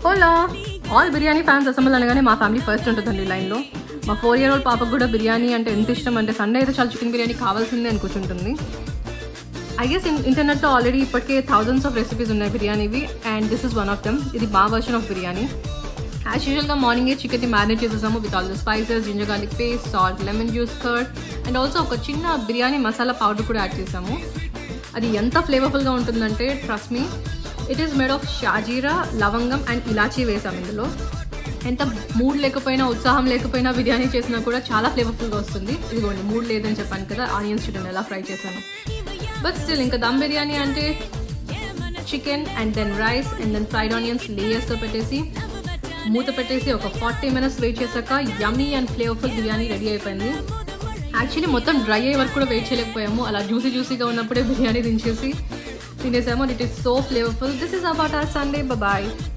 హోలా all biryani fans assemble అనగానే మా family first ఉంటుందండి లైన్లో. మా 4-year-old పాపకు కూడా బిర్యానీ అంటే ఎంత ఇష్టం అంటే సండే అయితే చాలా చికెన్ బిర్యానీ కావాల్సిందే అని కూర్చుంటుంది. ఐ గెస్ ఇంటర్నెట్లో ఆల్రెడీ ఇప్పటికే థౌజండ్స్ ఆఫ్ రెసిపీస్ ఉన్నాయి బిర్యానీవి, and this is one of them. ఇది మా వర్షన్ ఆఫ్ బిర్యానీ. యాజ్ యూజువల్గా మార్నింగే చికెన్ని మ్యారినేట్ చేసేసాము with all the spices, ginger garlic paste, salt, lemon juice, curd and also ఒక చిన్న బిర్యానీ మసాలా పౌడర్ కూడా యాడ్ చేసాము. అది ఎంత ఫ్లేవర్ఫుల్గా ఉంటుందంటే trust me, it is made of షాజీరా, లవంగం అండ్ ఇలాచీ వేసాము ఇందులో. ఎంత మూడ్ లేకపోయినా ఉత్సాహం లేకపోయినా బిర్యానీ చేసినా కూడా చాలా ఫ్లేవర్ఫుల్గా వస్తుంది. ఇదిగోండి మూడ్ లేదని చెప్పాను కదా, ఆనియన్స్ చూడండి ఎలా ఫ్రై చేశాను. బట్ స్టిల్ ఇంకా దమ్ బిర్యానీ అంటే chicken and then rice and then fried onions లేయర్స్తో పెట్టేసి మూత పెట్టేసి ఒక 40 minutes వెయిట్ చేశాక yummy and flavourful biryani ready అయిపోయింది. యాక్చువల్లీ మొత్తం డ్రై అయ్యే వరకు కూడా వెయిట్ చేయలేకపోయాము. అలా జ్యూసీగా ఉన్నప్పుడే బిర్యానీ దించేసి తినేసాము. It is so flavourful. This is about our Sunday. Bye.